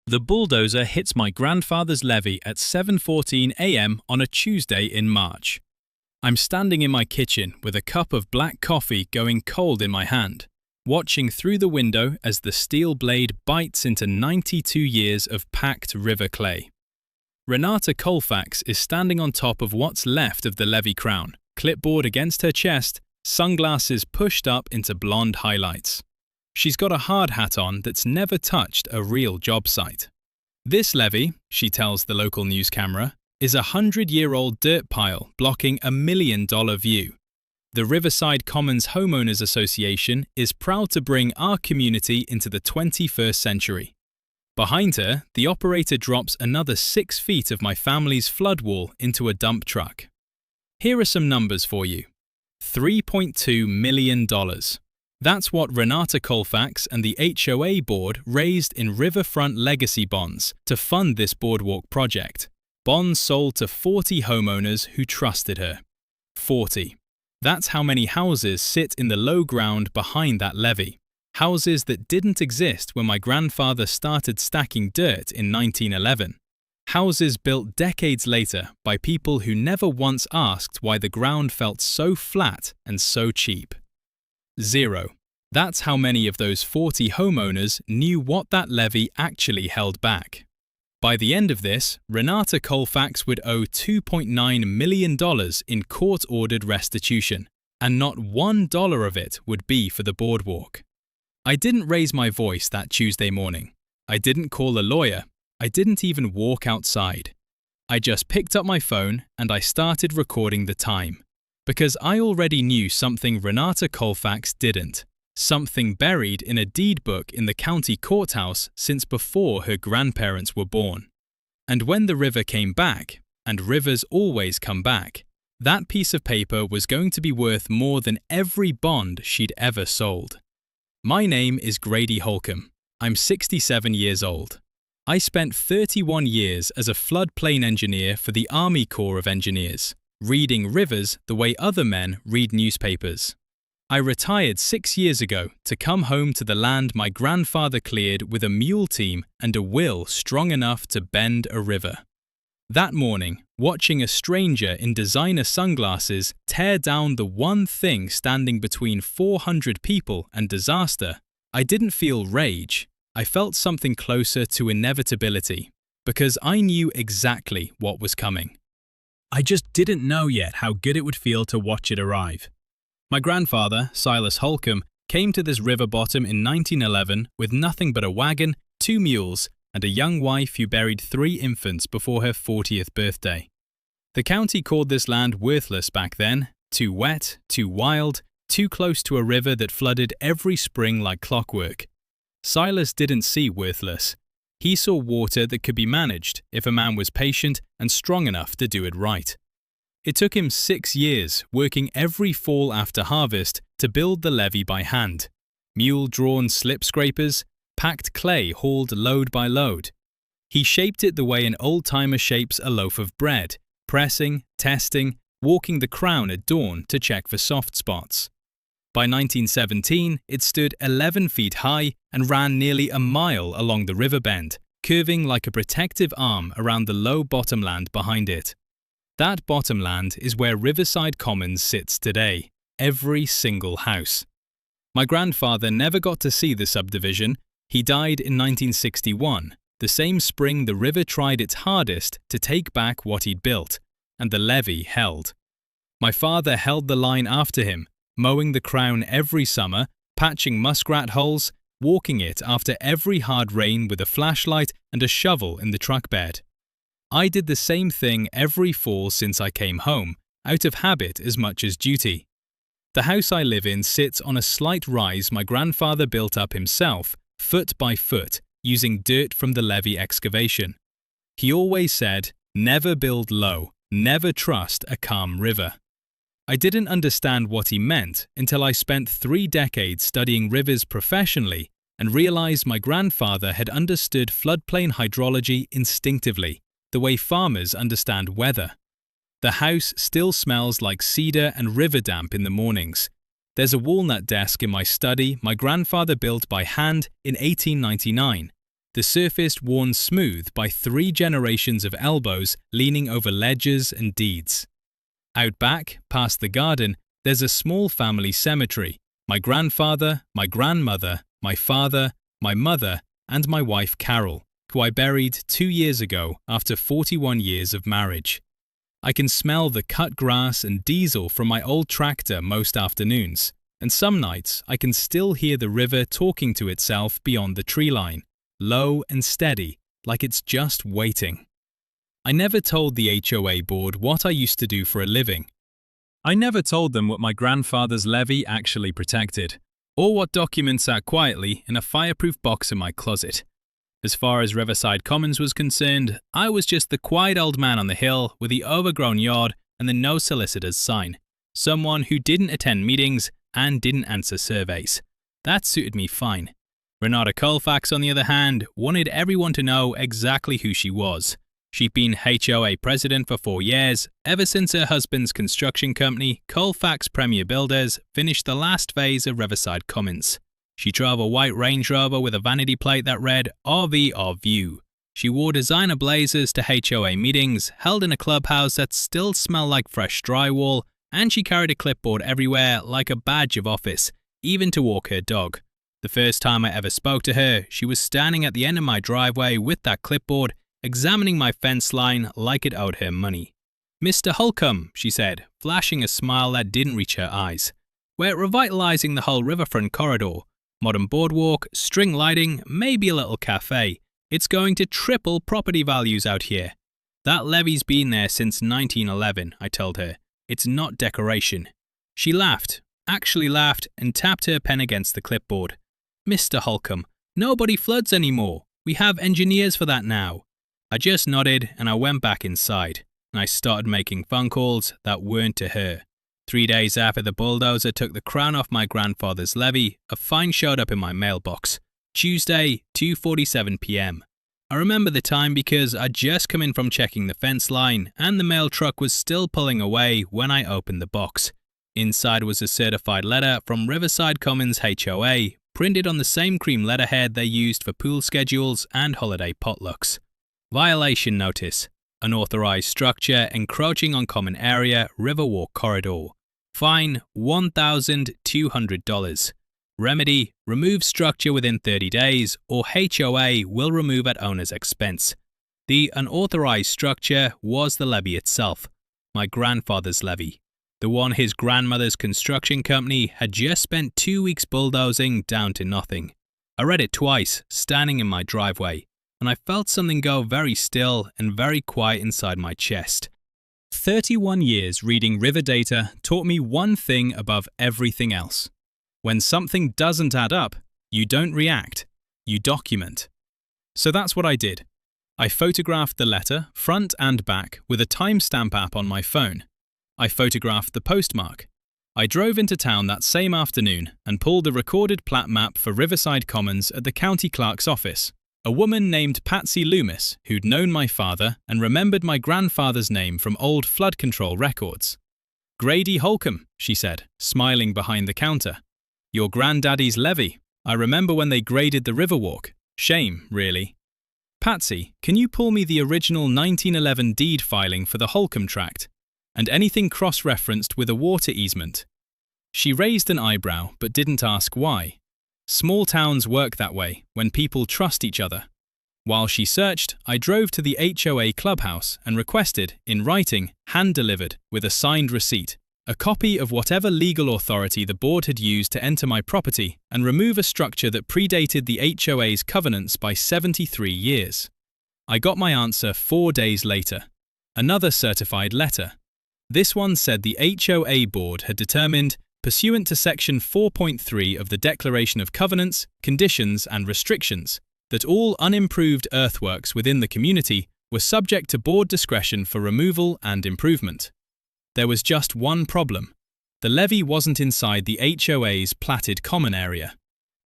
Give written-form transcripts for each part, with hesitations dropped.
The bulldozer hits my grandfather's levee at 7:14 a.m. on a Tuesday in March. I'm standing in my kitchen with a cup of black coffee going cold in my hand, watching through the window as the steel blade bites into 92 years of packed river clay. Renata Colfax is standing on top of what's left of the levee crown, clipboard against her chest, sunglasses pushed up into blonde highlights. She's got a hard hat on that's never touched a real job site. This levee, she tells the local news camera, is a 100-year-old dirt pile blocking a $1 million view. The Riverside Commons Homeowners Association is proud to bring our community into the 21st century. Behind her, the operator drops another 6 feet of my family's flood wall into a dump truck. Here are some numbers for you. $3.2 million. That's what Renata Colfax and the HOA board raised in riverfront legacy bonds to fund this boardwalk project. Bonds sold to 40 homeowners who trusted her. 40. That's how many houses sit in the low ground behind that levee. Houses that didn't exist when my grandfather started stacking dirt in 1911. Houses built decades later by people who never once asked why the ground felt so flat and so cheap. 0. That's how many of those 40 homeowners knew what that levee actually held back. By the end of this, Renata Colfax would owe $2.9 million in court-ordered restitution, and not $1 of it would be for the boardwalk. I didn't raise my voice that Tuesday morning. I didn't call a lawyer. I didn't even walk outside. I just picked up my phone and I started recording the time. Because I already knew something Renata Colfax didn't. Something buried in a deed book in the county courthouse since before her grandparents were born. And when the river came back, and rivers always come back, that piece of paper was going to be worth more than every bond she'd ever sold. My name is Grady Holcomb. I'm 67 years old. I spent 31 years as a floodplain engineer for the Army Corps of Engineers, reading rivers the way other men read newspapers. I retired 6 years ago to come home to the land my grandfather cleared with a mule team and a will strong enough to bend a river. That morning, watching a stranger in designer sunglasses tear down the one thing standing between 400 people and disaster, I didn't feel rage. I felt something closer to inevitability, because I knew exactly what was coming. I just didn't know yet how good it would feel to watch it arrive. My grandfather, Silas Holcomb, came to this river bottom in 1911 with nothing but a wagon, 2 mules, and a young wife who buried 3 infants before her 40th birthday. The county called this land worthless back then, too wet, too wild, too close to a river that flooded every spring like clockwork. Silas didn't see worthless. He saw water that could be managed if a man was patient and strong enough to do it right. It took him 6 years, working every fall after harvest, to build the levee by hand. Mule-drawn slip scrapers, packed clay hauled load by load. He shaped it the way an old-timer shapes a loaf of bread, pressing, testing, walking the crown at dawn to check for soft spots. By 1917, it stood 11 feet high and ran nearly a mile along the river bend, curving like a protective arm around the low bottomland behind it. That bottomland is where Riverside Commons sits today, every single house. My grandfather never got to see the subdivision. He died in 1961, the same spring the river tried its hardest to take back what he'd built, and the levee held. My father held the line after him, mowing the crown every summer, patching muskrat holes, walking it after every hard rain with a flashlight and a shovel in the truck bed. I did the same thing every fall since I came home, out of habit as much as duty. The house I live in sits on a slight rise my grandfather built up himself, foot by foot, using dirt from the levee excavation. He always said, "Never build low, never trust a calm river." I didn't understand what he meant until I spent 3 decades studying rivers professionally and realized my grandfather had understood floodplain hydrology instinctively, the way farmers understand weather. The house still smells like cedar and river damp in the mornings. There's a walnut desk in my study my grandfather built by hand in 1899, the surface worn smooth by 3 generations of elbows leaning over ledges and deeds. Out back, past the garden, there's a small family cemetery. My grandfather, my grandmother, my father, my mother, and my wife Carol, who I buried 2 years ago after 41 years of marriage. I can smell the cut grass and diesel from my old tractor most afternoons, and some nights I can still hear the river talking to itself beyond the tree line, low and steady, like it's just waiting. I never told the HOA board what I used to do for a living. I never told them what my grandfather's levee actually protected, or what documents sat quietly in a fireproof box in my closet. As far as Riverside Commons was concerned, I was just the quiet old man on the hill with the overgrown yard and the no solicitors sign. Someone who didn't attend meetings and didn't answer surveys. That suited me fine. Renata Colfax, on the other hand, wanted everyone to know exactly who she was. She'd been HOA president for 4 years, ever since her husband's construction company, Colfax Premier Builders, finished the last phase of Riverside Commons. She drove a white Range Rover with a vanity plate that read RV or View. She wore designer blazers to HOA meetings, held in a clubhouse that still smelled like fresh drywall, and she carried a clipboard everywhere like a badge of office, even to walk her dog. The first time I ever spoke to her, she was standing at the end of my driveway with that clipboard, examining my fence line like it owed her money. "Mr. Holcomb," she said, flashing a smile that didn't reach her eyes. "We're revitalizing the whole riverfront corridor. Modern boardwalk, string lighting, maybe a little cafe. It's going to triple property values out here." "That levee's been there since 1911, I told her. "It's not decoration." She laughed, actually laughed, and tapped her pen against the clipboard. "Mr. Holcomb, nobody floods anymore. We have engineers for that now." I just nodded and I went back inside, and I started making phone calls that weren't to her. 3 days after the bulldozer took the crown off my grandfather's levee, a fine showed up in my mailbox. Tuesday, 2:47 p.m. I remember the time because I'd just come in from checking the fence line and the mail truck was still pulling away when I opened the box. Inside was a certified letter from Riverside Commons HOA, printed on the same cream letterhead they used for pool schedules and holiday potlucks. Violation notice. Unauthorized structure encroaching on common area, Riverwalk corridor. Fine, $1,200. Remedy, remove structure within 30 days or HOA will remove at owner's expense. The unauthorized structure was the levee itself, my grandfather's levee, the one his grandmother's construction company had just spent 2 weeks bulldozing down to nothing. I read it twice, standing in my driveway, and I felt something go very still and very quiet inside my chest. 31 years reading river data taught me one thing above everything else. When something doesn't add up, you don't react, you document. So that's what I did. I photographed the letter, front and back, with a timestamp app on my phone. I photographed the postmark. I drove into town that same afternoon and pulled a recorded plat map for Riverside Commons at the county clerk's office. A woman named Patsy Loomis, who'd known my father and remembered my grandfather's name from old flood control records. "Grady Holcomb," she said, smiling behind the counter. "Your granddaddy's levee. I remember when they graded the Riverwalk. Shame, really. Patsy, can you pull me the original 1911 deed filing for the Holcomb tract? And anything cross-referenced with a water easement?" She raised an eyebrow but didn't ask why. Small towns work that way, when people trust each other. While she searched, I drove to the HOA clubhouse and requested, in writing, hand-delivered, with a signed receipt, a copy of whatever legal authority the board had used to enter my property and remove a structure that predated the HOA's covenants by 73 years. I got my answer 4 days later. Another certified letter. This one said the HOA board had determined, pursuant to Section 4.3 of the Declaration of Covenants, Conditions and Restrictions, that all unimproved earthworks within the community were subject to board discretion for removal and improvement. There was just one problem. The levee wasn't inside the HOA's platted common area.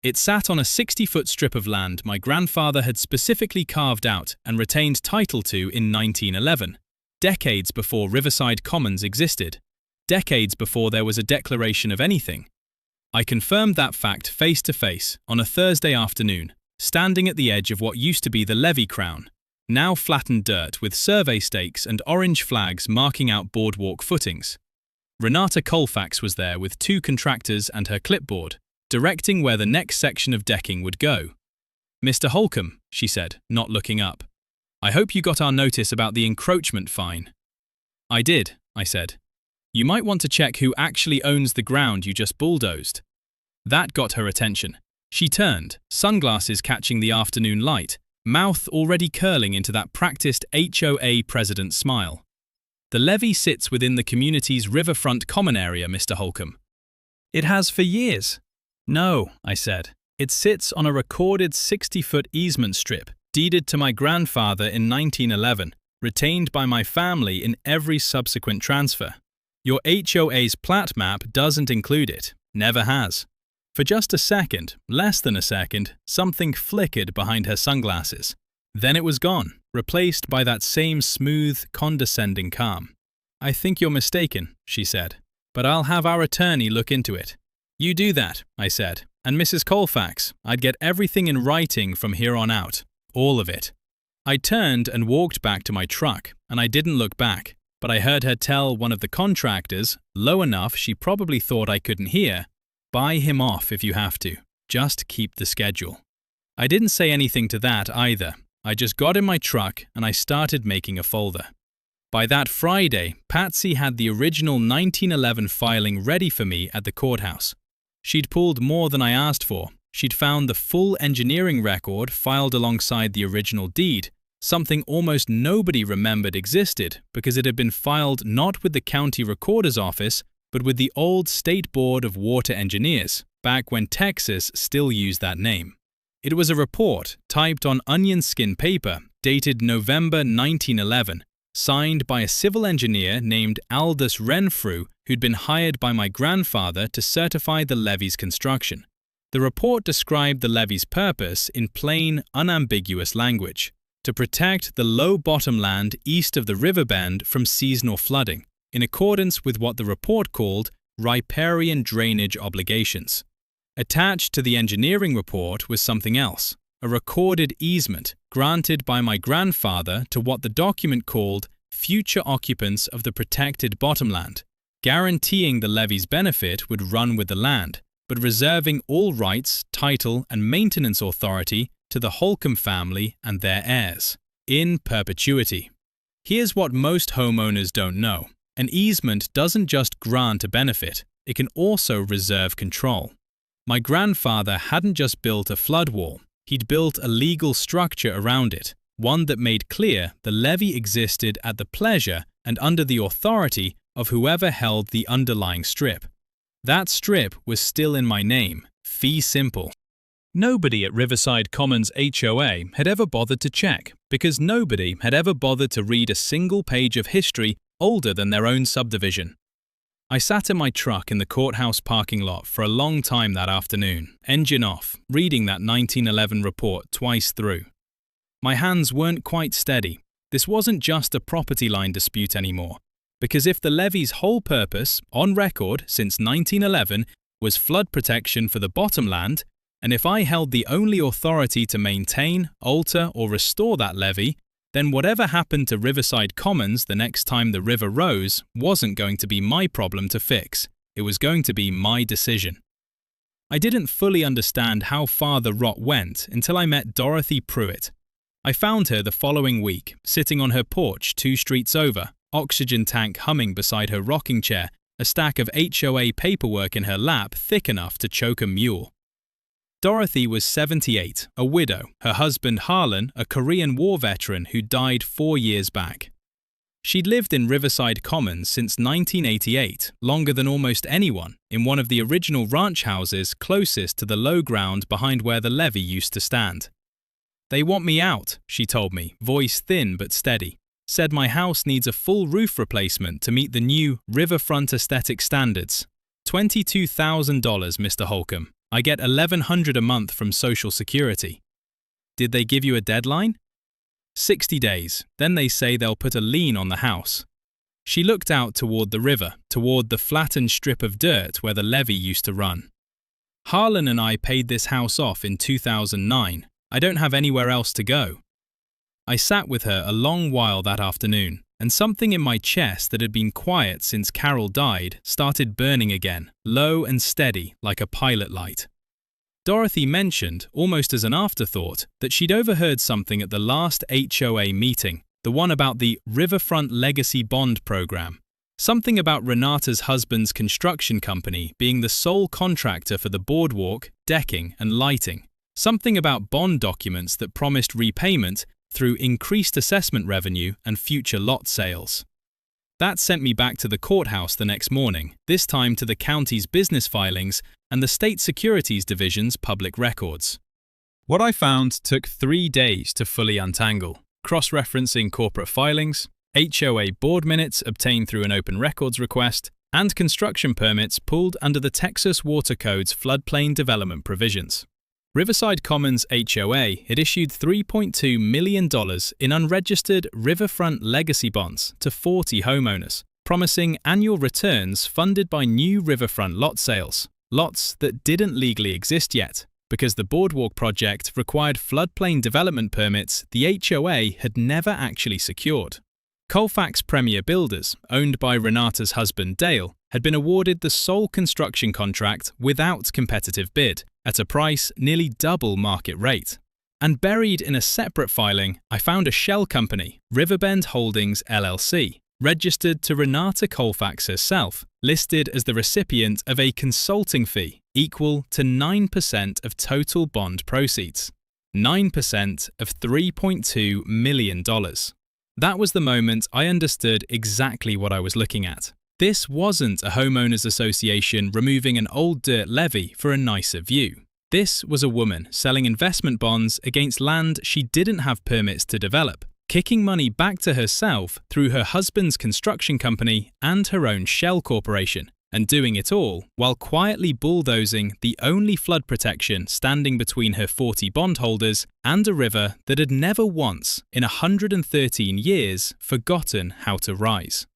It sat on a 60-foot strip of land my grandfather had specifically carved out and retained title to in 1911, decades before Riverside Commons existed. Decades before there was a declaration of anything. I confirmed that fact face-to-face on a Thursday afternoon, standing at the edge of what used to be the levee crown, now flattened dirt with survey stakes and orange flags marking out boardwalk footings. Renata Colfax was there with 2 contractors and her clipboard, directing where the next section of decking would go. "Mr. Holcomb," she said, not looking up, "I hope you got our notice about the encroachment fine." "I did," I said. "You might want to check who actually owns the ground you just bulldozed." That got her attention. She turned, sunglasses catching the afternoon light, mouth already curling into that practiced HOA president smile. "The levee sits within the community's riverfront common area, Mr. Holcomb." "It has for years." "No," I said. "It sits on a recorded 60-foot easement strip, deeded to my grandfather in 1911, retained by my family in every subsequent transfer. Your HOA's plat map doesn't include it, never has." For just a second, less than a second, something flickered behind her sunglasses. Then it was gone, replaced by that same smooth, condescending calm. "I think you're mistaken," she said, "but I'll have our attorney look into it." "You do that," I said, "and Mrs. Colfax, I'd get everything in writing from here on out. All of it." I turned and walked back to my truck, and I didn't look back, but I heard her tell one of the contractors, low enough she probably thought I couldn't hear, "Buy him off if you have to. Just keep the schedule." I didn't say anything to that either. I just got in my truck and I started making a folder. By that Friday, Patsy had the original 1911 filing ready for me at the courthouse. She'd pulled more than I asked for. She'd found the full engineering record filed alongside the original deed, something almost nobody remembered existed because it had been filed not with the county recorder's office, but with the old State Board of Water Engineers, back when Texas still used that name. It was a report typed on onion skin paper dated November 1911, signed by a civil engineer named Aldous Renfrew who'd been hired by my grandfather to certify the levee's construction. The report described the levee's purpose in plain, unambiguous language: to protect the low bottomland east of the river bend from seasonal flooding, in accordance with what the report called riparian drainage obligations. Attached to the engineering report was something else, a recorded easement granted by my grandfather to what the document called future occupants of the protected bottomland, guaranteeing the levee's benefit would run with the land, but reserving all rights, title, and maintenance authority to the Holcomb family and their heirs, in perpetuity. Here's what most homeowners don't know. An easement doesn't just grant a benefit, it can also reserve control. My grandfather hadn't just built a flood wall, he'd built a legal structure around it, one that made clear the levee existed at the pleasure and under the authority of whoever held the underlying strip. That strip was still in my name, fee simple. Nobody at Riverside Commons HOA had ever bothered to check, because nobody had ever bothered to read a single page of history older than their own subdivision. I sat in my truck in the courthouse parking lot for a long time that afternoon, engine off, reading that 1911 report twice through. My hands weren't quite steady. This wasn't just a property line dispute anymore, because if the levee's whole purpose, on record since 1911, was flood protection for the bottomland, and if I held the only authority to maintain, alter, or restore that levee, then whatever happened to Riverside Commons the next time the river rose wasn't going to be my problem to fix. It was going to be my decision. I didn't fully understand how far the rot went until I met Dorothy Pruitt. I found her the following week, sitting on her porch 2 streets over, oxygen tank humming beside her rocking chair, a stack of HOA paperwork in her lap thick enough to choke a mule. Dorothy was 78, a widow, her husband Harlan, a Korean War veteran who died 4 years back. She'd lived in Riverside Commons since 1988, longer than almost anyone, in one of the original ranch houses closest to the low ground behind where the levee used to stand. "They want me out," she told me, voice thin but steady. "Said my house needs a full roof replacement to meet the new riverfront aesthetic standards. $22,000, Mr. Holcomb. I get $1,100 a month from Social Security." "Did they give you a deadline?" 60 days, then they say they'll put a lien on the house. She looked out toward the river, toward the flattened strip of dirt where the levee used to run. "Harlan and I paid this house off in 2009. I don't have anywhere else to go." I sat with her a long while that afternoon, and something in my chest that had been quiet since Carol died started burning again, low and steady like a pilot light. Dorothy mentioned, almost as an afterthought, that she'd overheard something at the last HOA meeting, the one about the Riverfront Legacy Bond program. Something about Renata's husband's construction company being the sole contractor for the boardwalk, decking and lighting. Something about bond documents that promised repayment through increased assessment revenue and future lot sales. That sent me back to the courthouse the next morning, this time to the county's business filings and the State Securities Division's public records. What I found took 3 days to fully untangle, cross-referencing corporate filings, HOA board minutes obtained through an open records request, and construction permits pulled under the Texas Water Code's floodplain development provisions. Riverside Commons HOA had issued $3.2 million in unregistered riverfront legacy bonds to 40 homeowners, promising annual returns funded by new riverfront lot sales, lots that didn't legally exist yet, because the boardwalk project required floodplain development permits the HOA had never actually secured. Colfax Premier Builders, owned by Renata's husband Dale, had been awarded the sole construction contract without competitive bid, at a price nearly double market rate. And buried in a separate filing, I found a shell company, Riverbend Holdings LLC, registered to Renata Colfax herself, listed as the recipient of a consulting fee equal to 9% of total bond proceeds. 9% of $3.2 million. That was the moment I understood exactly what I was looking at. This wasn't a homeowners association removing an old dirt levee for a nicer view. This was a woman selling investment bonds against land she didn't have permits to develop, kicking money back to herself through her husband's construction company and her own shell corporation, and doing it all while quietly bulldozing the only flood protection standing between her 40 bondholders and a river that had never once, in 113 years, forgotten how to rise.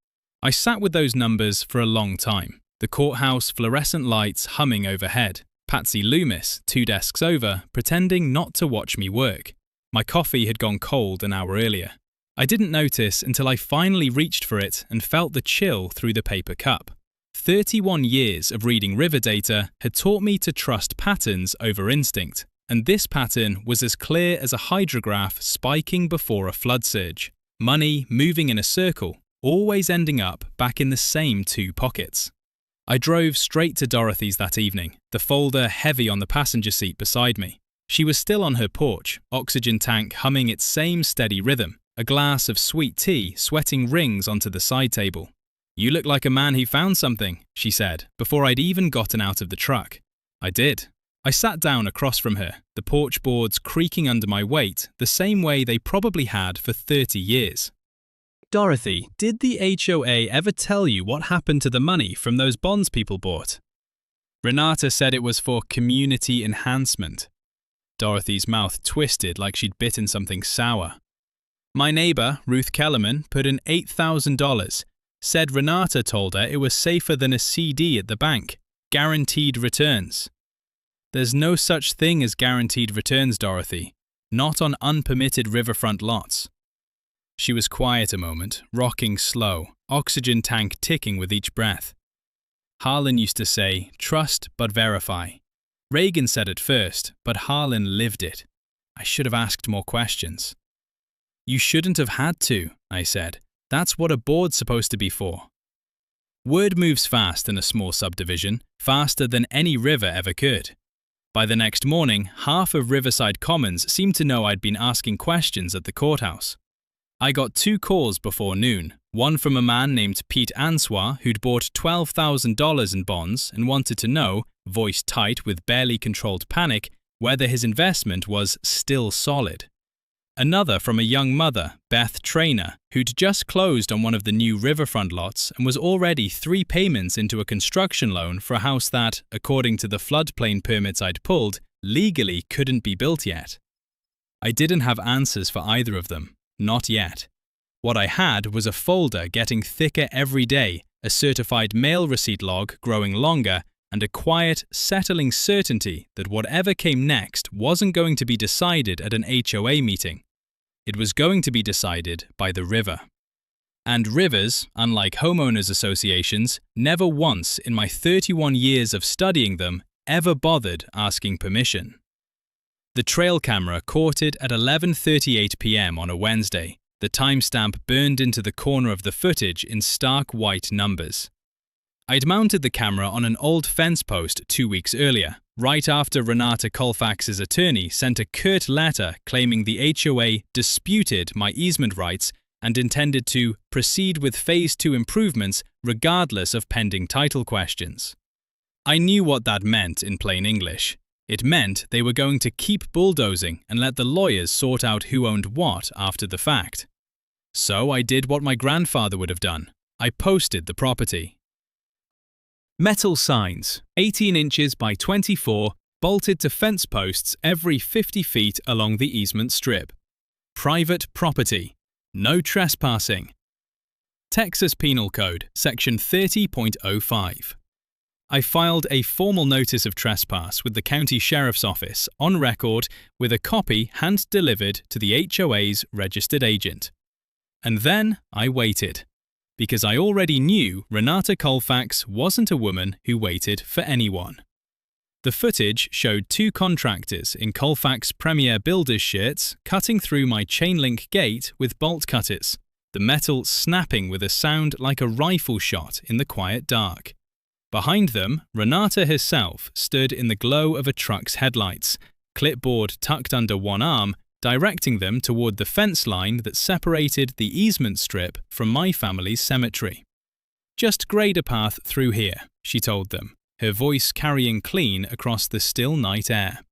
I sat with those numbers for a long time, the courthouse fluorescent lights humming overhead, Patsy Loomis, 2 desks over, pretending not to watch me work. My coffee had gone cold an hour earlier. I didn't notice until I finally reached for it and felt the chill through the paper cup. 31 years of reading river data had taught me to trust patterns over instinct, and this pattern was as clear as a hydrograph spiking before a flood surge. Money moving in a circle, always ending up back in the same 2 pockets. I drove straight to Dorothy's that evening, the folder heavy on the passenger seat beside me. She was still on her porch, oxygen tank humming its same steady rhythm, a glass of sweet tea sweating rings onto the side table. "You look like a man who found something," she said, before I'd even gotten out of the truck. I did. I sat down across from her, the porch boards creaking under my weight the same way they probably had for 30 years. "Dorothy, did the HOA ever tell you what happened to the money from those bonds people bought?" Renata said it was for community enhancement. Dorothy's mouth twisted like she'd bitten something sour. "My neighbor, Ruth Kellerman, put in $8,000. Said Renata told her it was safer than a CD at the bank. Guaranteed returns." "There's no such thing as guaranteed returns, Dorothy. Not on unpermitted riverfront lots." She was quiet a moment, rocking slow, oxygen tank ticking with each breath. "Harlan used to say, trust but verify. Reagan said it first, but Harlan lived it. I should have asked more questions." "You shouldn't have had to," I said. "That's what a board's supposed to be for." Word moves fast in a small subdivision, faster than any river ever could. By the next morning, half of Riverside Commons seemed to know I'd been asking questions at the courthouse. I got 2 calls before noon, one from a man named Pete Ansois who'd bought $12,000 in bonds and wanted to know, voice tight with barely controlled panic, whether his investment was still solid. Another from a young mother, Beth Traynor, who'd just closed on one of the new riverfront lots and was already 3 payments into a construction loan for a house that, according to the floodplain permits I'd pulled, legally couldn't be built yet. I didn't have answers for either of them, not yet. What I had was a folder getting thicker every day, a certified mail receipt log growing longer, and a quiet, settling certainty that whatever came next wasn't going to be decided at an HOA meeting. It was going to be decided by the river. And rivers, unlike homeowners associations, never once in my 31 years of studying them ever bothered asking permission. The trail camera caught it at 11:38 p.m. on a Wednesday, the timestamp burned into the corner of the footage in stark white numbers. I'd mounted the camera on an old fence post 2 weeks earlier, right after Renata Colfax's attorney sent a curt letter claiming the HOA disputed my easement rights and intended to proceed with Phase 2 improvements regardless of pending title questions. I knew what that meant in plain English. It meant they were going to keep bulldozing and let the lawyers sort out who owned what after the fact. So I did what my grandfather would have done. I posted the property. Metal signs, 18 inches by 24, bolted to fence posts every 50 feet along the easement strip. Private property. No trespassing. Texas Penal Code, Section 30.05. I filed a formal notice of trespass with the county sheriff's office on record with a copy hand-delivered to the HOA's registered agent. And then I waited, because I already knew Renata Colfax wasn't a woman who waited for anyone. The footage showed 2 contractors in Colfax Premier Builders shirts cutting through my chain-link gate with bolt cutters, the metal snapping with a sound like a rifle shot in the quiet dark. Behind them, Renata herself stood in the glow of a truck's headlights, clipboard tucked under one arm, directing them toward the fence line that separated the easement strip from my family's cemetery. "Just grade a path through here," she told them, her voice carrying clean across the still night air.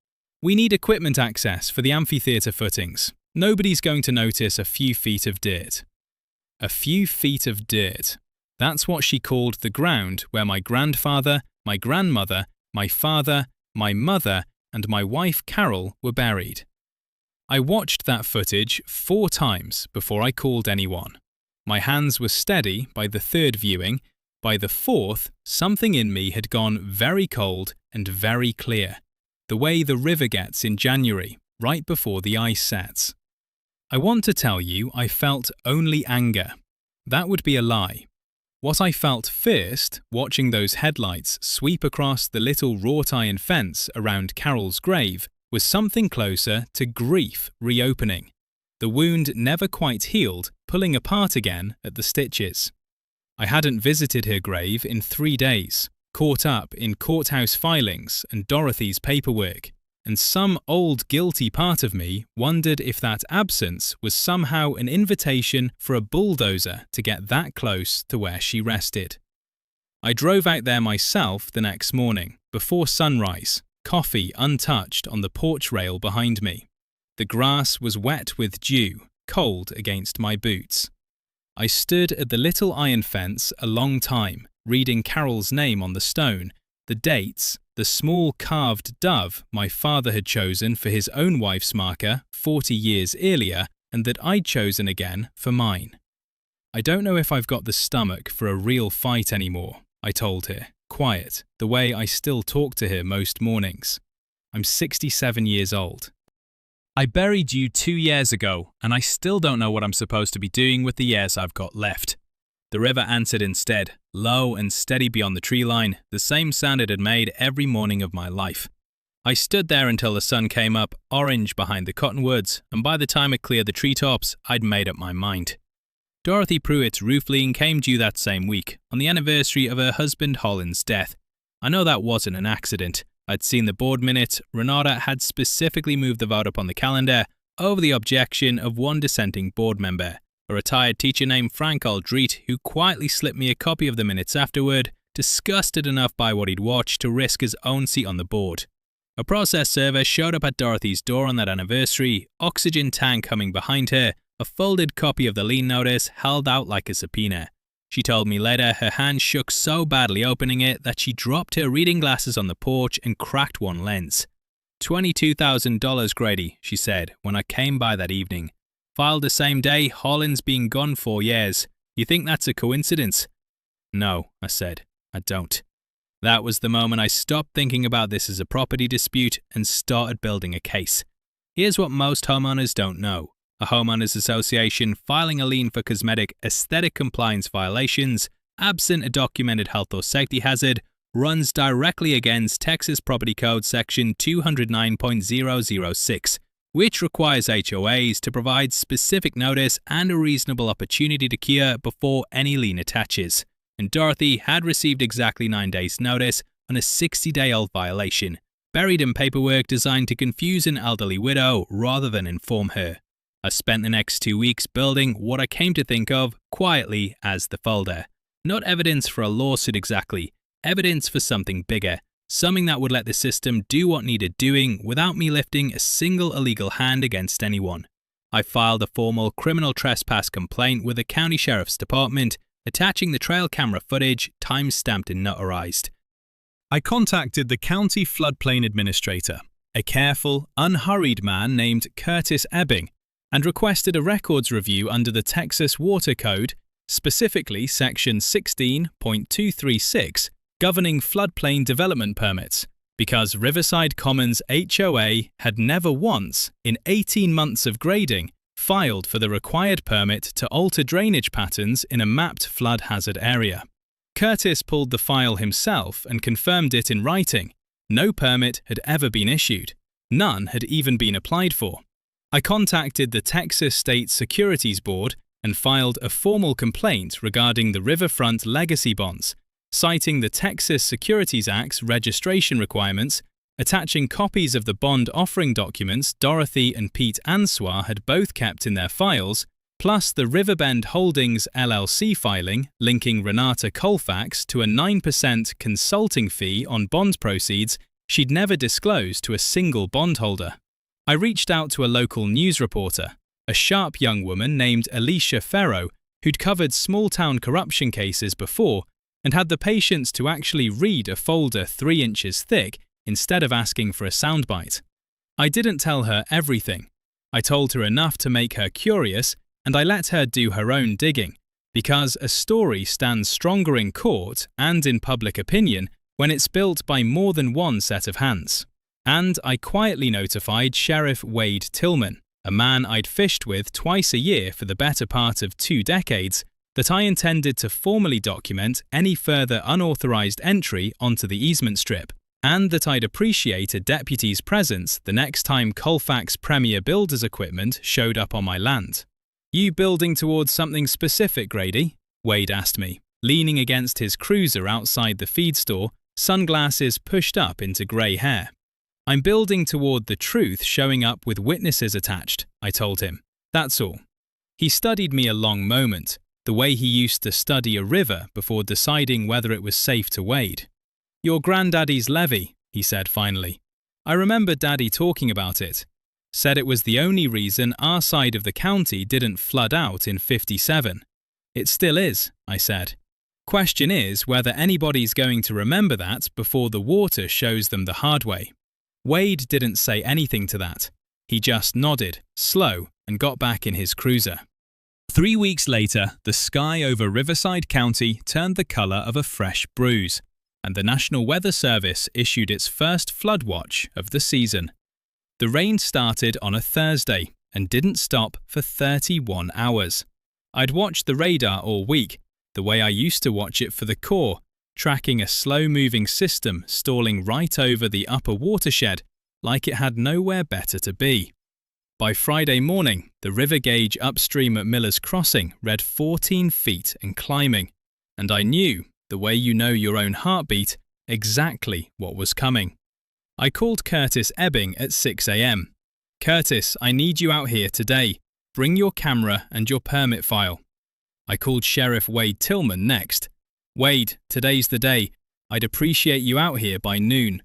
"We need equipment access for the amphitheatre footings. Nobody's going to notice a few feet of dirt." A few feet of dirt. That's what she called the ground where my grandfather, my grandmother, my father, my mother, and my wife Carol were buried. I watched that footage 4 times before I called anyone. My hands were steady by the 3rd viewing. By the 4th, something in me had gone very cold and very clear, the way the river gets in January, right before the ice sets. I want to tell you I felt only anger. That would be a lie. What I felt first, watching those headlights sweep across the little wrought iron fence around Carol's grave, was something closer to grief reopening. The wound never quite healed, pulling apart again at the stitches. I hadn't visited her grave in 3 days, caught up in courthouse filings and Dorothy's paperwork, and some old guilty part of me wondered if that absence was somehow an invitation for a bulldozer to get that close to where she rested. I drove out there myself the next morning, before sunrise, coffee untouched on the porch rail behind me. The grass was wet with dew, cold against my boots. I stood at the little iron fence a long time, reading Carol's name on the stone, the dates, the small carved dove my father had chosen for his own wife's marker 40 years earlier, and that I'd chosen again for mine. "I don't know if I've got the stomach for a real fight anymore," I told her, quiet, the way I still talk to her most mornings. "I'm 67 years old. I buried you 2 years ago, and I still don't know what I'm supposed to be doing with the years I've got left." The river answered instead, low and steady beyond the tree line, the same sound it had made every morning of my life. I stood there until the sun came up, orange behind the cottonwoods, and by the time it cleared the treetops, I'd made up my mind. Dorothy Pruitt's roof lean came due that same week, on the anniversary of her husband Holland's death. I know that wasn't an accident. I'd seen the board minutes. Renata had specifically moved the vote up on the calendar over the objection of one dissenting board member, a retired teacher named Frank Aldreet, who quietly slipped me a copy of the minutes afterward, disgusted enough by what he'd watched to risk his own seat on the board. A process server showed up at Dorothy's door on that anniversary, oxygen tank humming behind her, a folded copy of the lien notice held out like a subpoena. She told me later her hand shook so badly opening it that she dropped her reading glasses on the porch and cracked one lens. $22,000, Grady, she said when I came by that evening. Filed the same day, Holland's been gone 4 years. You think that's a coincidence? No, I said. I don't. That was the moment I stopped thinking about this as a property dispute and started building a case. Here's what most homeowners don't know. A homeowners association filing a lien for cosmetic aesthetic compliance violations, absent a documented health or safety hazard, runs directly against Texas Property Code Section 209.006, which requires HOAs to provide specific notice and a reasonable opportunity to cure before any lien attaches. And Dorothy had received exactly 9 days' notice on a 60-day-old violation, buried in paperwork designed to confuse an elderly widow rather than inform her. I spent the next 2 weeks building what I came to think of quietly as the folder. Not evidence for a lawsuit exactly, evidence for something bigger, something that would let the system do what needed doing without me lifting a single illegal hand against anyone. I filed a formal criminal trespass complaint with the county sheriff's department, attaching the trail camera footage, time-stamped and notarized. I contacted the county floodplain administrator, a careful, unhurried man named Curtis Ebbing, and requested a records review under the Texas Water Code, specifically Section 16.236, governing floodplain development permits, because Riverside Commons HOA had never once, in 18 months of grading, filed for the required permit to alter drainage patterns in a mapped flood hazard area. Curtis pulled the file himself and confirmed it in writing. No permit had ever been issued. None had even been applied for. I contacted the Texas State Securities Board and filed a formal complaint regarding the Riverfront legacy bonds, citing the Texas Securities Act's registration requirements, attaching copies of the bond offering documents Dorothy and Pete Answar had both kept in their files, plus the Riverbend Holdings LLC filing linking Renata Colfax to a 9% consulting fee on bond proceeds she'd never disclosed to a single bondholder. I reached out to a local news reporter, a sharp young woman named Alicia Farrow, who'd covered small-town corruption cases before and had the patience to actually read a folder 3 inches thick instead of asking for a soundbite. I didn't tell her everything. I told her enough to make her curious, and I let her do her own digging, because a story stands stronger in court and in public opinion when it's built by more than one set of hands. And I quietly notified Sheriff Wade Tillman, a man I'd fished with twice a year for the better part of 2 decades, that I intended to formally document any further unauthorized entry onto the easement strip, and that I'd appreciate a deputy's presence the next time Colfax Premier Builders equipment showed up on my land. "You building towards something specific, Grady?" Wade asked me, leaning against his cruiser outside the feed store, sunglasses pushed up into grey hair. "I'm building toward the truth showing up with witnesses attached," I told him. "That's all." He studied me a long moment, the way he used to study a river before deciding whether it was safe to wade. "Your granddaddy's levee," he said finally. "I remember Daddy talking about it. Said it was the only reason our side of the county didn't flood out in '57. It still is," I said. "Question is whether anybody's going to remember that before the water shows them the hard way." Wade didn't say anything to that. He just nodded, slow, and got back in his cruiser. 3 weeks later, the sky over Riverside County turned the color of a fresh bruise, and the National Weather Service issued its first flood watch of the season. The rain started on a Thursday and didn't stop for 31 hours. I'd watched the radar all week, the way I used to watch it for the Corps, tracking a slow-moving system stalling right over the upper watershed like it had nowhere better to be. By Friday morning, the river gauge upstream at Miller's Crossing read 14 feet and climbing, and I knew, the way you know your own heartbeat, exactly what was coming. I called Curtis Ebbing at 6 a.m. "Curtis, I need you out here today. Bring your camera and your permit file." I called Sheriff Wade Tillman next. "Wade, today's the day. I'd appreciate you out here by noon."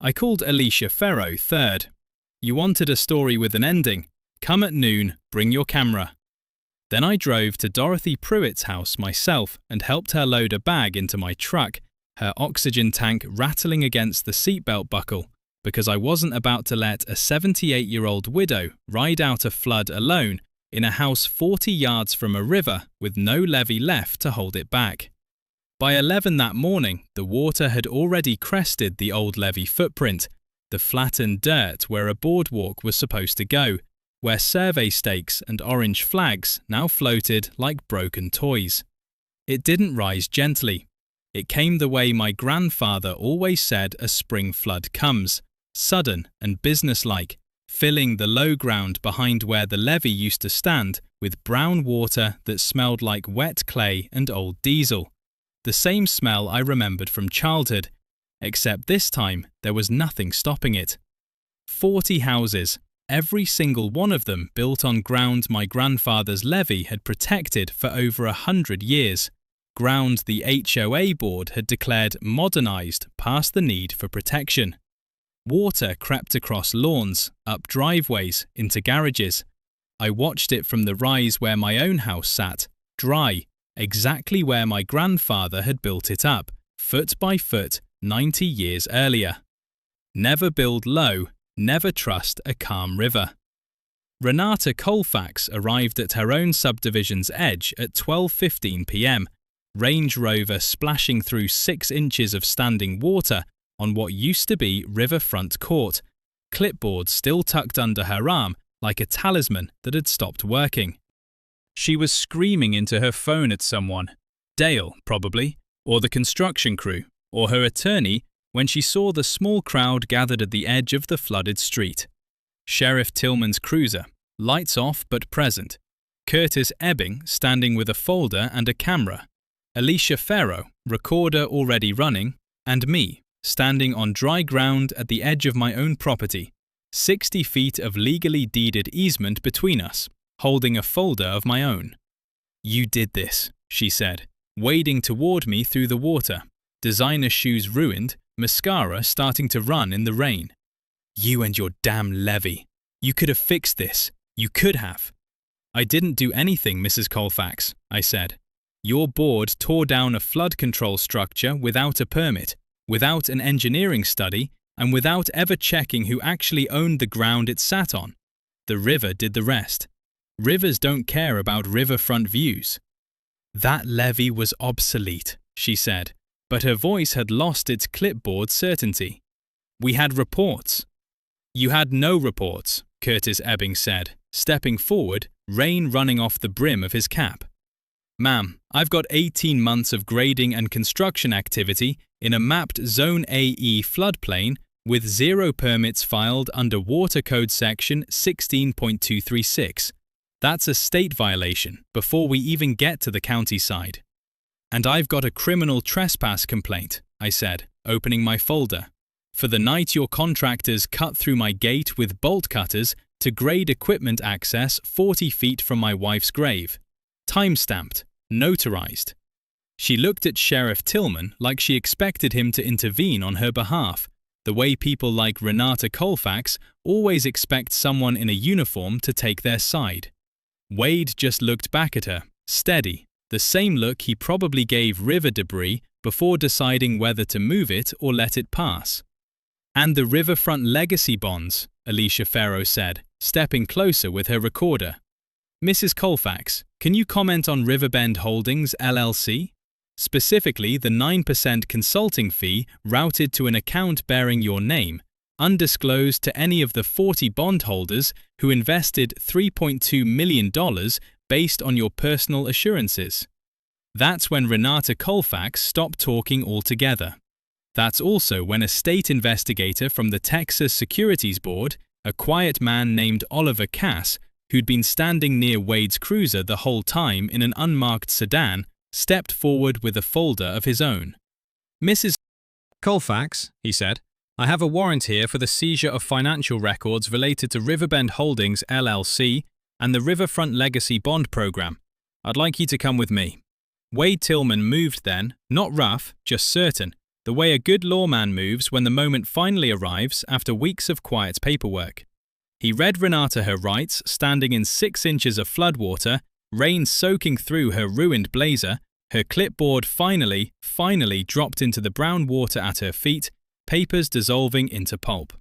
I called Alicia Farrow third. "You wanted a story with an ending. Come at noon, bring your camera." Then I drove to Dorothy Pruitt's house myself and helped her load a bag into my truck, her oxygen tank rattling against the seatbelt buckle, because I wasn't about to let a 78-year-old widow ride out a flood alone in a house 40 yards from a river with no levee left to hold it back. By 11 that morning, the water had already crested the old levee footprint, the flattened dirt where a boardwalk was supposed to go, where survey stakes and orange flags now floated like broken toys. It didn't rise gently. It came the way my grandfather always said a spring flood comes, sudden and businesslike, filling the low ground behind where the levee used to stand with brown water that smelled like wet clay and old diesel. The same smell I remembered from childhood, except this time there was nothing stopping it. 40 houses, every single one of them built on ground my grandfather's levee had protected for over 100 years, ground the HOA board had declared modernized past the need for protection. Water crept across lawns, up driveways, into garages. I watched it from the rise where my own house sat, dry, exactly where my grandfather had built it up, foot by foot, 90 years earlier. Never build low, never trust a calm river. Renata Colfax arrived at her own subdivision's edge at 12:15 p.m., Range Rover splashing through 6 inches of standing water on what used to be Riverfront Court, clipboard still tucked under her arm like a talisman that had stopped working. She was screaming into her phone at someone, Dale probably, or the construction crew, or her attorney, when she saw the small crowd gathered at the edge of the flooded street. Sheriff Tillman's cruiser, lights off but present. Curtis Ebbing standing with a folder and a camera. Alicia Farrow, recorder already running, and me, standing on dry ground at the edge of my own property, 60 feet of legally deeded easement between us, holding a folder of my own. "You did this," she said, wading toward me through the water, designer shoes ruined, mascara starting to run in the rain. "You and your damn levee. You could have fixed this. You could have." "I didn't do anything, Mrs. Colfax," I said. "Your board tore down a flood control structure without a permit, without an engineering study, and without ever checking who actually owned the ground it sat on. The river did the rest. Rivers don't care about riverfront views." "That levee was obsolete," she said, but her voice had lost its clipboard certainty. "We had reports." "You had no reports," Curtis Ebbing said, stepping forward, rain running off the brim of his cap. "Ma'am, I've got 18 months of grading and construction activity in a mapped Zone AE floodplain with 0 permits filed under Water Code Section 16.236. That's a state violation before we even get to the county side. And I've got a criminal trespass complaint," I said, opening my folder, "for the night your contractors cut through my gate with bolt cutters to grade equipment access 40 feet from my wife's grave. Time-stamped, notarized." She looked at Sheriff Tillman like she expected him to intervene on her behalf, the way people like Renata Colfax always expect someone in a uniform to take their side. Wade just looked back at her, steady, the same look he probably gave river debris before deciding whether to move it or let it pass. "And the Riverfront legacy bonds," Alicia Farrow said, stepping closer with her recorder. "Mrs. Colfax, can you comment on Riverbend Holdings, LLC? Specifically the 9% consulting fee routed to an account bearing your name, undisclosed to any of the 40 bondholders who invested $3.2 million based on your personal assurances." That's when Renata Colfax stopped talking altogether. That's also when a state investigator from the Texas Securities Board, a quiet man named Oliver Cass, who'd been standing near Wade's cruiser the whole time in an unmarked sedan, stepped forward with a folder of his own. "Mrs. Colfax," he said, "I have a warrant here for the seizure of financial records related to Riverbend Holdings, LLC, and the Riverfront Legacy Bond Program. I'd like you to come with me." Wade Tillman moved then, not rough, just certain, the way a good lawman moves when the moment finally arrives after weeks of quiet paperwork. He read Renata her rights, standing in 6 inches of floodwater, rain soaking through her ruined blazer, her clipboard finally dropped into the brown water at her feet, papers dissolving into pulp.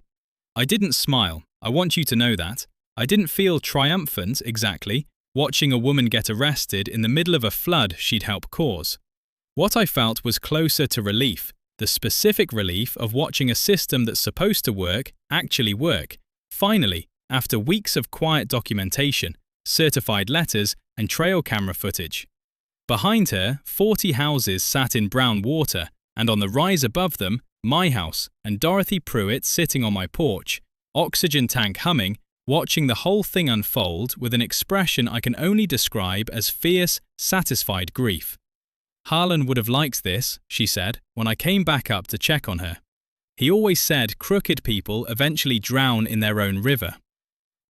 I didn't smile, I want you to know that. I didn't feel triumphant, exactly, watching a woman get arrested in the middle of a flood she'd helped cause. What I felt was closer to relief, the specific relief of watching a system that's supposed to work actually work. Finally, after weeks of quiet documentation, certified letters, and trail camera footage. Behind her, 40 houses sat in brown water, and on the rise above them, my house and Dorothy Pruitt sitting on my porch, oxygen tank humming, watching the whole thing unfold with an expression I can only describe as fierce, satisfied grief. Harlan would have liked this, she said, when I came back up to check on her. He always said crooked people eventually drown in their own river.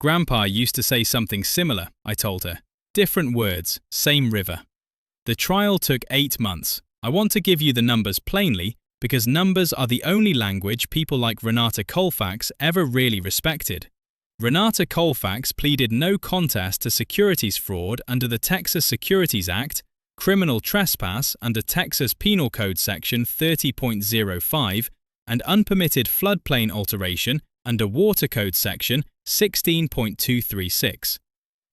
Grandpa used to say something similar, I told her. Different words, same river. The trial took 8 months. I want to give you the numbers plainly because numbers are the only language people like Renata Colfax ever really respected. Renata Colfax pleaded no contest to securities fraud under the Texas Securities Act, criminal trespass under Texas Penal Code Section 30.05, and unpermitted floodplain alteration under Water Code Section 16.236.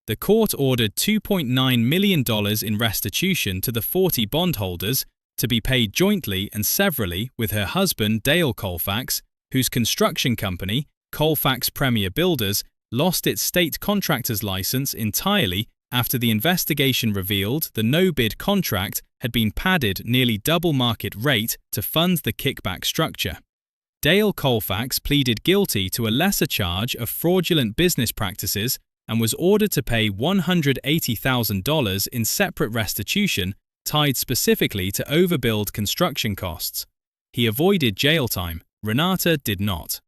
The court ordered $2.9 million in restitution to the 40 bondholders to be paid jointly and severally with her husband Dale Colfax, whose construction company, Colfax Premier Builders, lost its state contractor's license entirely after the investigation revealed the no-bid contract had been padded nearly double market rate to fund the kickback structure. Dale Colfax pleaded guilty to a lesser charge of fraudulent business practices and was ordered to pay $180,000 in separate restitution tied specifically to overbilled construction costs. He avoided jail time. Renata did not.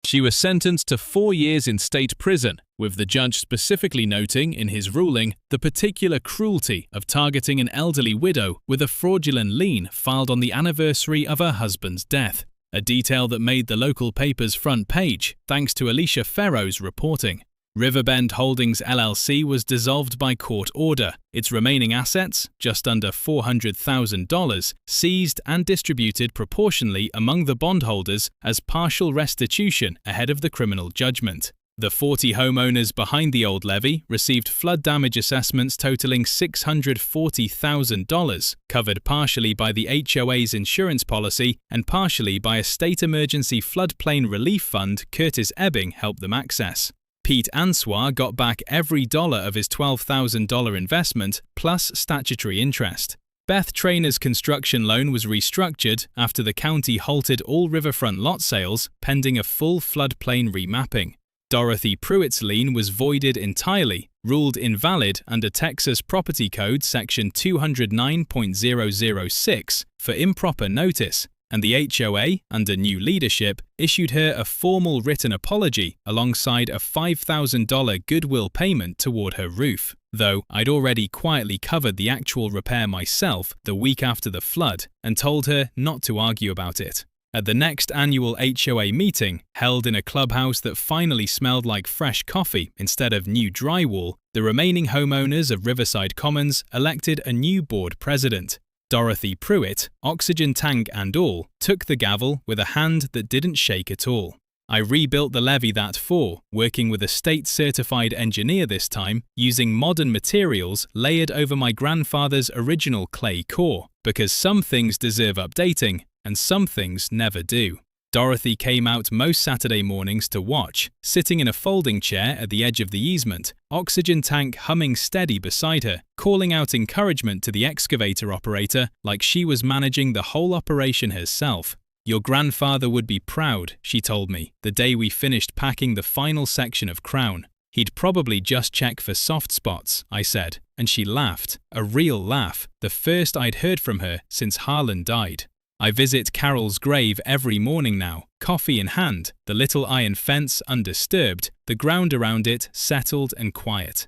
She was sentenced to 4 years in state prison, with the judge specifically noting in his ruling the particular cruelty of targeting an elderly widow with a fraudulent lien filed on the anniversary of her husband's death, a detail that made the local paper's front page thanks to Alicia Farrow's reporting. Riverbend Holdings LLC was dissolved by court order, its remaining assets, just under $400,000, seized and distributed proportionally among the bondholders as partial restitution ahead of the criminal judgment. The 40 homeowners behind the old levee received flood damage assessments totaling $640,000, covered partially by the HOA's insurance policy and partially by a state emergency floodplain relief fund Curtis Ebbing helped them access. Pete Ansois got back every dollar of his $12,000 investment, plus statutory interest. Beth Trainor's construction loan was restructured after the county halted all riverfront lot sales pending a full floodplain remapping. Dorothy Pruitt's lien was voided entirely, ruled invalid under Texas Property Code Section 209.006 for improper notice, and the HOA, under new leadership, issued her a formal written apology alongside a $5,000 goodwill payment toward her roof, though I'd already quietly covered the actual repair myself the week after the flood and told her not to argue about it. At the next annual HOA meeting, held in a clubhouse that finally smelled like fresh coffee instead of new drywall, the remaining homeowners of Riverside Commons elected a new board president. Dorothy Pruitt, oxygen tank and all, took the gavel with a hand that didn't shake at all. I rebuilt the levee that fall, working with a state-certified engineer this time, using modern materials layered over my grandfather's original clay core, because some things deserve updating and some things never do. Dorothy came out most Saturday mornings to watch, sitting in a folding chair at the edge of the easement, oxygen tank humming steady beside her, calling out encouragement to the excavator operator like she was managing the whole operation herself. "Your grandfather would be proud," she told me, the day we finished packing the final section of crown. "He'd probably just check for soft spots," I said, and she laughed, a real laugh, the first I'd heard from her since Harlan died. I visit Carol's grave every morning now, coffee in hand, the little iron fence undisturbed, the ground around it settled and quiet.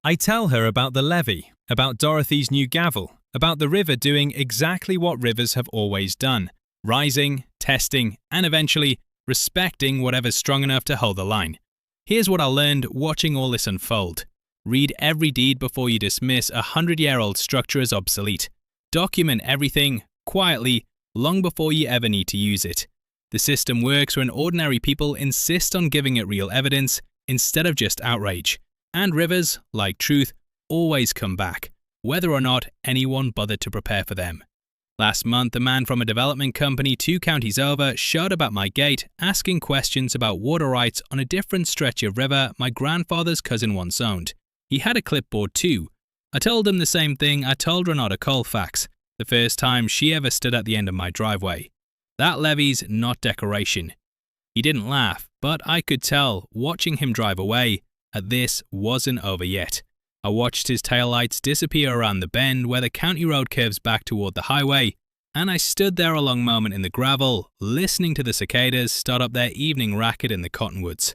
I tell her about the levee, about Dorothy's new gavel, about the river doing exactly what rivers have always done, rising, testing, and eventually respecting whatever's strong enough to hold the line. Here's what I learned watching all this unfold. Read every deed before you dismiss a 100-year-old structure as obsolete. Document everything, quietly, long before you ever need to use it. The system works when ordinary people insist on giving it real evidence instead of just outrage. And rivers, like truth, always come back, whether or not anyone bothered to prepare for them. Last month, a man from a development company 2 counties over showed up at my gate asking questions about water rights on a different stretch of river my grandfather's cousin once owned. He had a clipboard too. I told him the same thing I told Renata Colfax the first time she ever stood at the end of my driveway. That levee's not decoration. He didn't laugh, but I could tell, watching him drive away, that this wasn't over yet. I watched his taillights disappear around the bend where the county road curves back toward the highway, and I stood there a long moment in the gravel, listening to the cicadas start up their evening racket in the cottonwoods.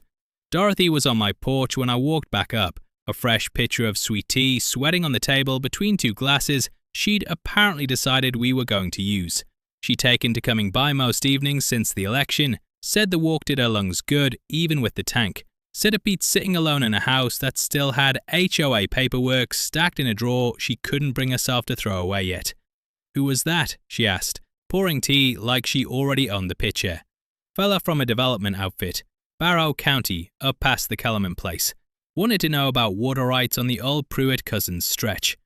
Dorothy was on my porch when I walked back up, a fresh pitcher of sweet tea sweating on the table between 2 glasses she'd apparently decided we were going to use. She'd taken to coming by most evenings since the election, said the walk did her lungs good even with the tank. Said it beat sitting alone in a house that still had HOA paperwork stacked in a drawer she couldn't bring herself to throw away yet. Who was that? She asked, pouring tea like she already owned the pitcher. Fella from a development outfit, Barrow County, up past the Kellerman place. Wanted to know about water rights on the old Pruitt Cousins stretch.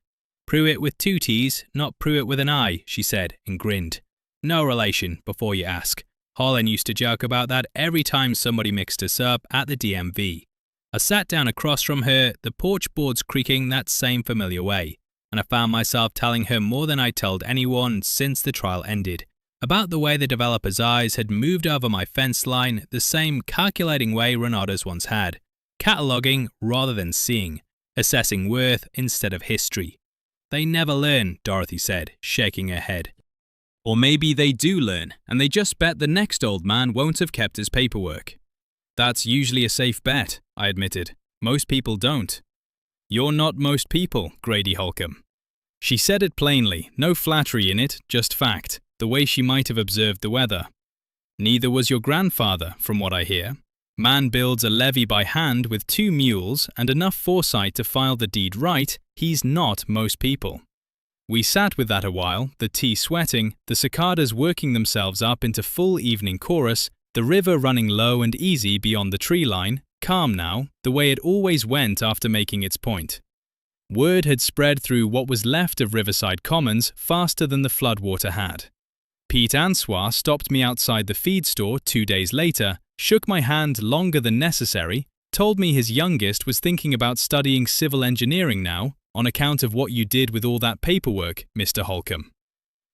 Pruitt with 2 T's, not Pruitt with an I, she said and grinned. No relation, before you ask. Holland used to joke about that every time somebody mixed us up at the DMV. I sat down across from her, the porch boards creaking that same familiar way, and I found myself telling her more than I'd told anyone since the trial ended, about the way the developer's eyes had moved over my fence line the same calculating way Renata's once had, cataloguing rather than seeing, assessing worth instead of history. They never learn, Dorothy said, shaking her head. Or maybe they do learn, and they just bet the next old man won't have kept his paperwork. That's usually a safe bet, I admitted. Most people don't. You're not most people, Grady Holcomb. She said it plainly, no flattery in it, just fact, the way she might have observed the weather. Neither was your grandfather, from what I hear. Man builds a levee by hand with 2 mules and enough foresight to file the deed right, he's not most people. We sat with that a while, the tea sweating, the cicadas working themselves up into full evening chorus, the river running low and easy beyond the tree line, calm now, the way it always went after making its point. Word had spread through what was left of Riverside Commons faster than the floodwater had. Pete Ansois stopped me outside the feed store 2 days later, shook my hand longer than necessary, told me his youngest was thinking about studying civil engineering now, on account of what you did with all that paperwork, Mr. Holcomb.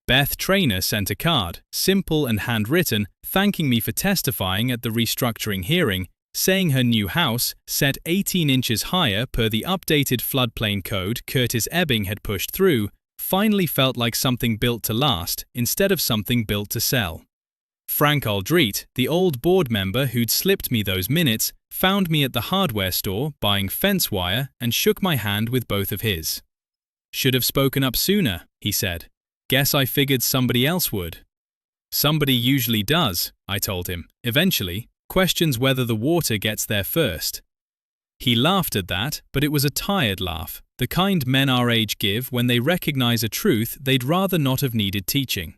Beth Traynor sent a card, simple and handwritten, thanking me for testifying at the restructuring hearing, saying her new house, set 18 inches higher per the updated floodplain code Curtis Ebbing had pushed through, finally felt like something built to last instead of something built to sell. Frank Aldreet, the old board member who'd slipped me those minutes, found me at the hardware store buying fence wire and shook my hand with both of his. Should have spoken up sooner, he said. Guess I figured somebody else would. Somebody usually does, I told him. Eventually, questions whether the water gets there first. He laughed at that, but it was a tired laugh, the kind men our age give when they recognize a truth they'd rather not have needed teaching.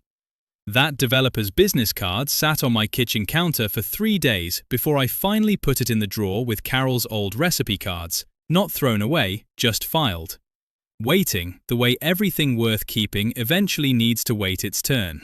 That developer's business card sat on my kitchen counter for 3 days before I finally put it in the drawer with Carol's old recipe cards, not thrown away, just filed. Waiting, the way everything worth keeping eventually needs to wait its turn.